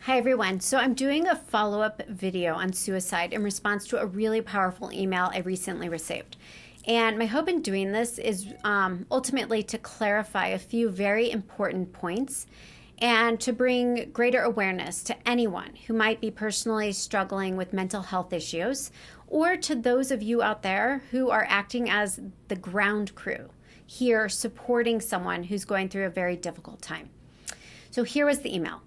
Hi everyone. So I'm doing a follow-up video on suicide in response to a really powerful email I recently received. And my hope in doing this is ultimately to clarify a few very important points and to bring greater awareness to anyone who might be personally struggling with mental health issues, or to those of you out there who are acting as the ground crew here supporting someone who's going through a very difficult time. So here was the email.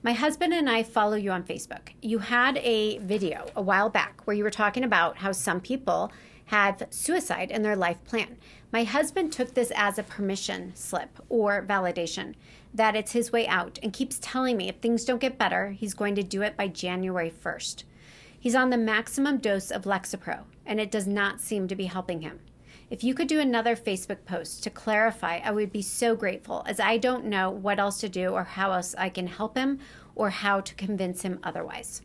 My husband and I follow you on Facebook. You had a video a while back where you were talking about how some people have suicide in their life plan. My husband took this as a permission slip or validation, that it's his way out, and keeps telling me if things don't get better, he's going to do it by January 1st. He's on the maximum dose of Lexapro, and it does not seem to be helping him. If you could do another Facebook post to clarify, I would be so grateful, as I don't know what else to do or how else I can help him or how to convince him otherwise.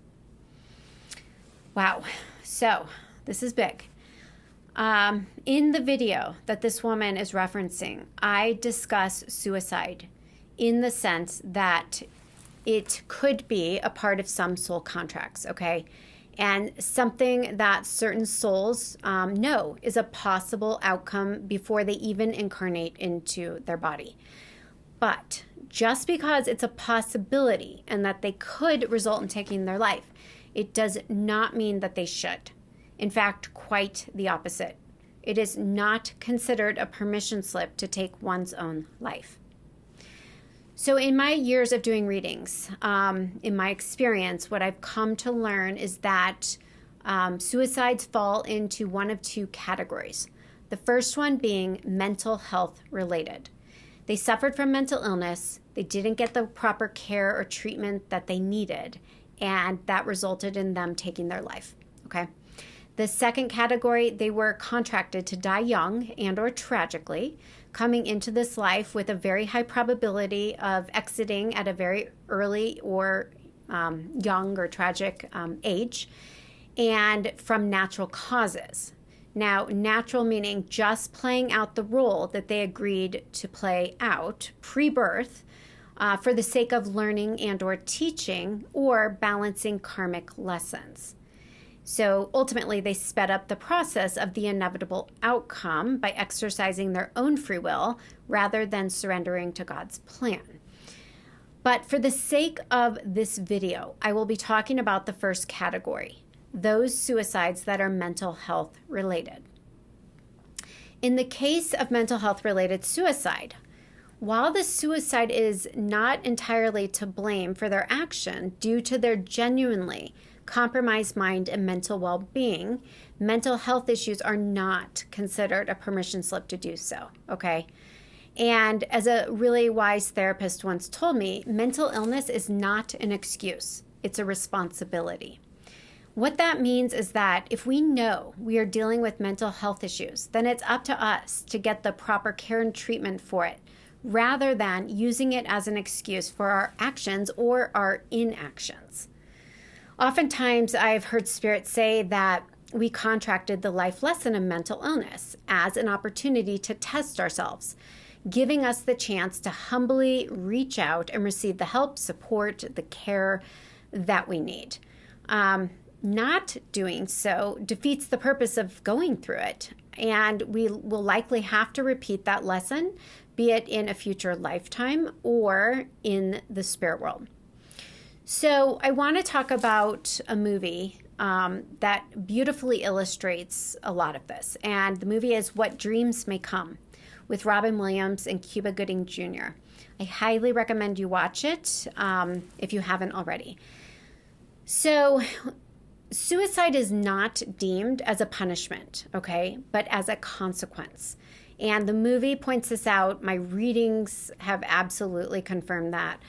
Wow. So this is big. In the video that this woman is referencing, I discuss suicide in the sense that it could be a part of some soul contracts, okay? And something that certain souls know is a possible outcome before they even incarnate into their body. But just because it's a possibility and that they could result in taking their life, it does not mean that they should. In fact, quite the opposite. It is not considered a permission slip to take one's own life. So in my years of doing readings, in my experience, what I've come to learn is that suicides fall into one of two categories. The first one being mental health related. They suffered from mental illness, they didn't get the proper care or treatment that they needed, and that resulted in them taking their life, okay? The second category, they were contracted to die young and or tragically, coming into this life with a very high probability of exiting at a very early or young or tragic age, and from natural causes. Now, natural meaning just playing out the role that they agreed to play out pre-birth for the sake of learning and or teaching or balancing karmic lessons. So ultimately, they sped up the process of the inevitable outcome by exercising their own free will rather than surrendering to God's plan. But for the sake of this video, I will be talking about the first category, those suicides that are mental health related. In the case of mental health related suicide, while the suicide is not entirely to blame for their action due to their genuinely compromised mind and mental well-being, mental health issues are not considered a permission slip to do so, okay? And as a really wise therapist once told me, mental illness is not an excuse, it's a responsibility. What that means is that if we know we are dealing with mental health issues, then it's up to us to get the proper care and treatment for it, rather than using it as an excuse for our actions or our inactions. Oftentimes, I've heard spirits say that we contracted the life lesson of mental illness as an opportunity to test ourselves, giving us the chance to humbly reach out and receive the help, support, the care that we need. Not doing so defeats the purpose of going through it, and we will likely have to repeat that lesson, be it in a future lifetime or in the spirit world. So I want to talk about a movie that beautifully illustrates a lot of this. And the movie is What Dreams May Come with Robin Williams and Cuba Gooding Jr. I highly recommend you watch it if you haven't already. So suicide is not deemed as a punishment, okay, but as a consequence. And the movie points this out. My readings have absolutely confirmed that.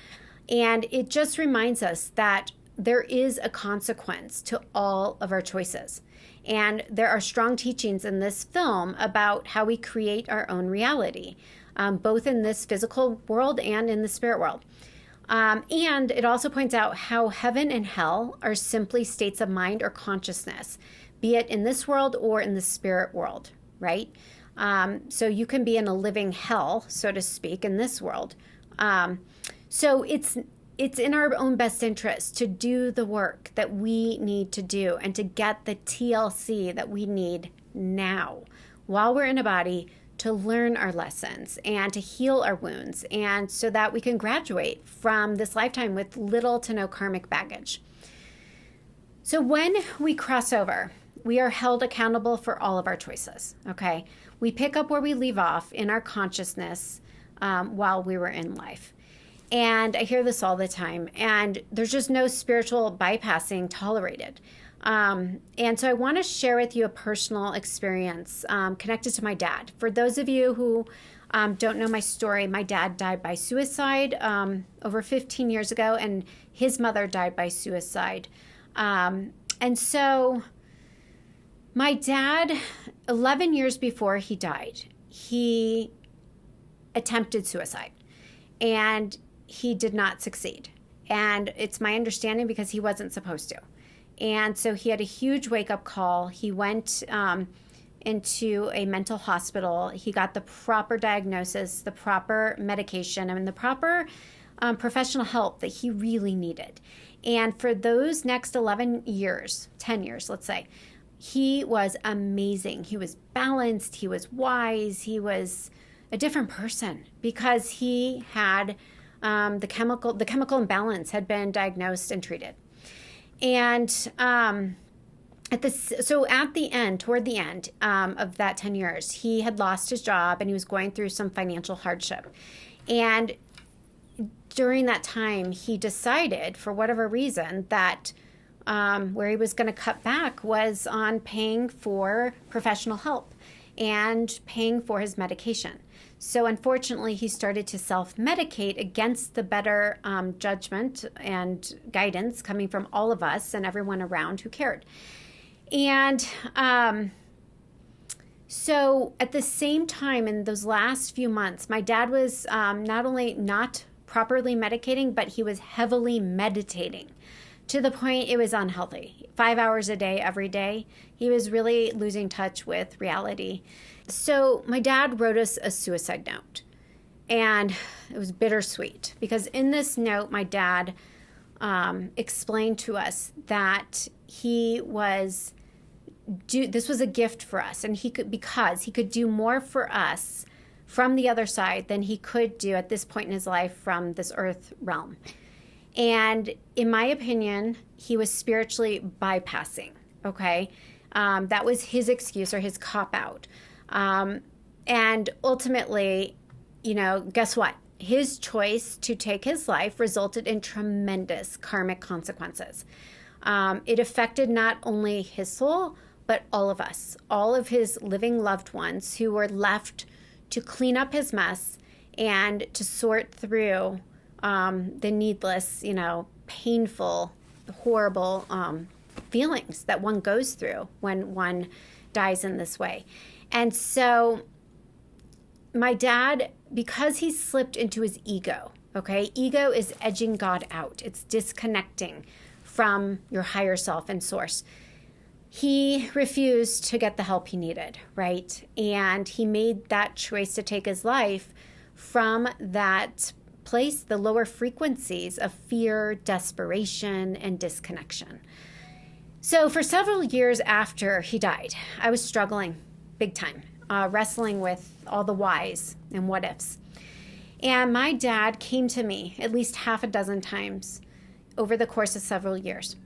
And it just reminds us that there is a consequence to all of our choices. And there are strong teachings in this film about how we create our own reality, both in this physical world and in the spirit world. And it also points out how heaven and hell are simply states of mind or consciousness, be it in this world or in the spirit world, right? So you can be in a living hell, so to speak, in this world. So it's it's in our own best interest to do the work that we need to do and to get the TLC that we need now while we're in a body to learn our lessons and to heal our wounds, and so that we can graduate from this lifetime with little to no karmic baggage. So when we cross over, we are held accountable for all of our choices, okay? We pick up where we leave off in our consciousness while we were in life. And I hear this all the time, and there's just no spiritual bypassing tolerated. And so I want to share with you a personal experience connected to my dad. For those of you who don't know my story, my dad died by suicide over 15 years ago, and his mother died by suicide. And so my dad, 11 years before he died, he attempted suicide, and he did not succeed. And it's my understanding because he wasn't supposed to. And so he had a huge wake-up call. He went into a mental hospital. He got the proper diagnosis, the proper medication, and the proper professional help that he really needed. And for those next 11 years, 10 years, let's say, he was amazing. He was balanced. He was wise. He was a different person because he had the chemical imbalance had been diagnosed and treated. And toward the end of that 10 years, he had lost his job and he was going through some financial hardship. And during that time, he decided, for whatever reason, that where he was going to cut back was on paying for professional help and paying for his medication. So unfortunately, he started to self-medicate against the better judgment and guidance coming from all of us and everyone around who cared. And so at the same time, in those last few months, my dad was not only not properly medicating, but he was heavily meditating to the point it was unhealthy. 5 hours a day, every day. He was really losing touch with reality. So my dad wrote us a suicide note, and it was bittersweet because in this note, my dad explained to us that this was a gift for us, and because he could do more for us from the other side than he could do at this point in his life from this earth realm. And in my opinion, he was spiritually bypassing, okay? That was his excuse or his cop-out. And ultimately, guess what? His choice to take his life resulted in tremendous karmic consequences. It affected not only his soul, but all of us, all of his living loved ones who were left to clean up his mess and to sort through the needless, painful, horrible feelings that one goes through when one dies in this way. And so my dad, because he slipped into his ego, okay? Ego is edging God out. It's disconnecting from your higher self and source. He refused to get the help he needed, right? And he made that choice to take his life from that place, the lower frequencies of fear, desperation, and disconnection. So for several years after he died, I was struggling big time, wrestling with all the whys and what ifs. And my dad came to me at least half a dozen times over the course of several years.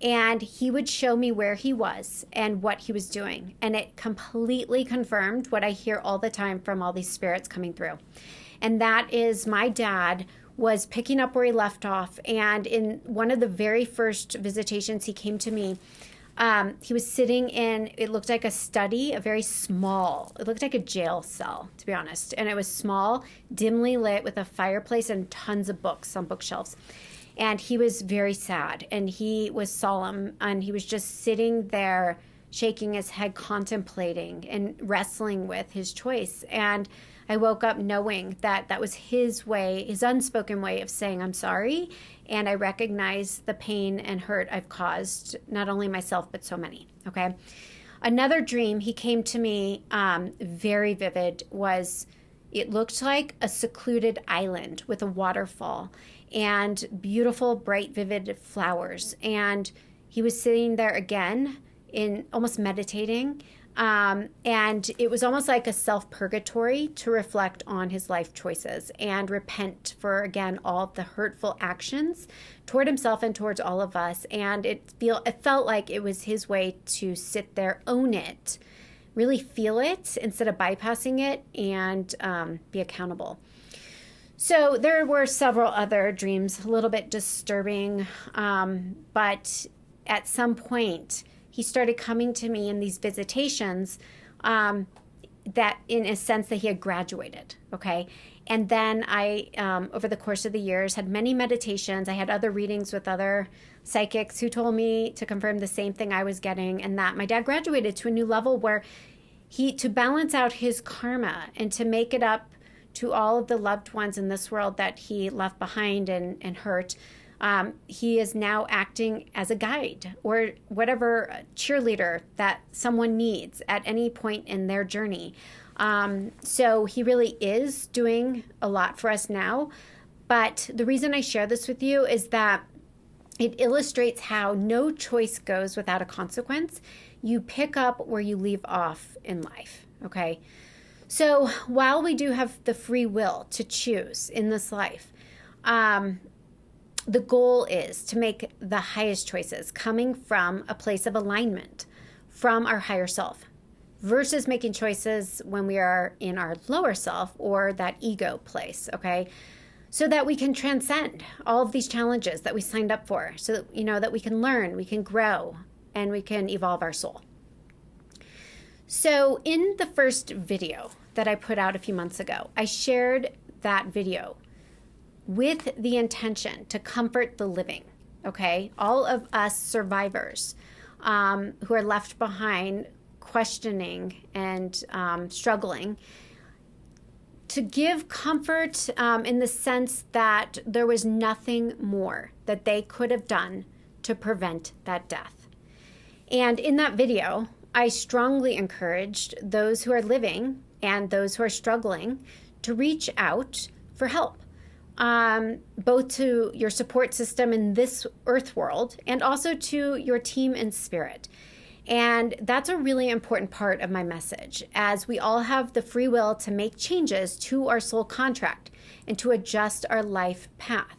And he would show me where he was and what he was doing. And it completely confirmed what I hear all the time from all these spirits coming through. And that is my dad was picking up where he left off. And in one of the very first visitations he came to me, he was sitting in, it looked like a study, it looked like a jail cell, to be honest. And it was small, dimly lit with a fireplace and tons of books on bookshelves. And he was very sad and he was solemn and he was just sitting there shaking his head, contemplating and wrestling with his choice. And I woke up knowing that that was his way, his unspoken way of saying, I'm sorry. And I recognize the pain and hurt I've caused, not only myself, but so many. Okay. Another dream, he came to me, very vivid, was it looked like a secluded island with a waterfall. and beautiful, bright, vivid flowers. And he was sitting there again in almost meditating. And it was almost like a self-purgatory to reflect on his life choices and repent for, again, all the hurtful actions toward himself and towards all of us. And it felt like it was his way to sit there, own it, really feel it instead of bypassing it, and be accountable. So there were several other dreams, a little bit disturbing, but at some point, he started coming to me in these visitations that in a sense that he had graduated, okay? And then I, over the course of the years, had many meditations. I had other readings with other psychics who told me to confirm the same thing I was getting, and that my dad graduated to a new level where to balance out his karma and to make it up to all of the loved ones in this world that he left behind and hurt. He is now acting as a guide or whatever cheerleader that someone needs at any point in their journey. So he really is doing a lot for us now. But the reason I share this with you is that it illustrates how no choice goes without a consequence. You pick up where you leave off in life, okay? So while we do have the free will to choose in this life, the goal is to make the highest choices coming from a place of alignment from our higher self versus making choices when we are in our lower self or that ego place, okay? So that we can transcend all of these challenges that we signed up for, so that, that we can learn, we can grow, and we can evolve our soul. So in the first video that I put out a few months ago, I shared that video with the intention to comfort the living, okay? All of us survivors who are left behind questioning and struggling, to give comfort in the sense that there was nothing more that they could have done to prevent that death. And in that video, I strongly encouraged those who are living and those who are struggling to reach out for help. Both to your support system in this earth world and also to your team in spirit. And that's a really important part of my message, as we all have the free will to make changes to our soul contract and to adjust our life path.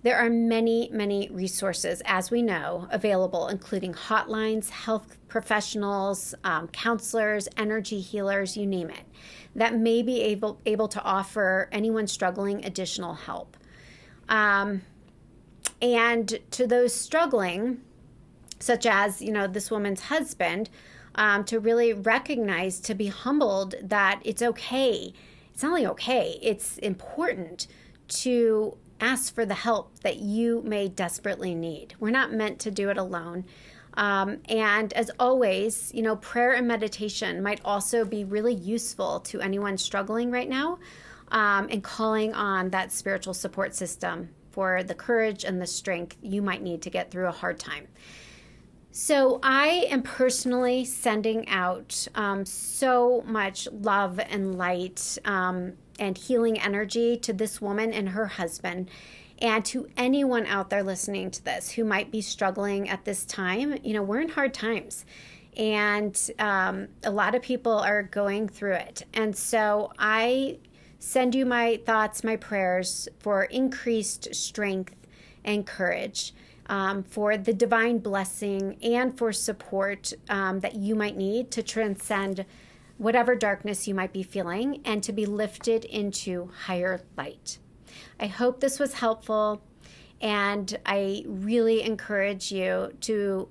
There are many, many resources, as we know, available, including hotlines, health professionals, counselors, energy healers, you name it, that may be able to offer anyone struggling additional help. And to those struggling, such as, this woman's husband, to really recognize, to be humbled that it's okay. It's not only okay, it's important to ask for the help that you may desperately need. We're not meant to do it alone. And as always, prayer and meditation might also be really useful to anyone struggling right now, and calling on that spiritual support system for the courage and the strength you might need to get through a hard time. So I am personally sending out so much love and light and healing energy to this woman and her husband, and to anyone out there listening to this who might be struggling at this time. We're in hard times, and a lot of people are going through it. And so I send you my thoughts, my prayers for increased strength and courage, for the divine blessing and for support that you might need to transcend whatever darkness you might be feeling and to be lifted into higher light. I hope this was helpful, and I really encourage you to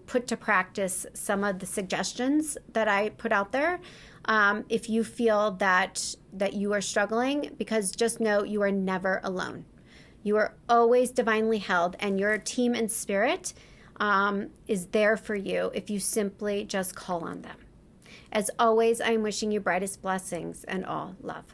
put to practice some of the suggestions that I put out there. If you feel that you are struggling, because just know you are never alone. You are always divinely held, and your team and spirit is there for you if you simply just call on them. As always, I am wishing you brightest blessings and all love.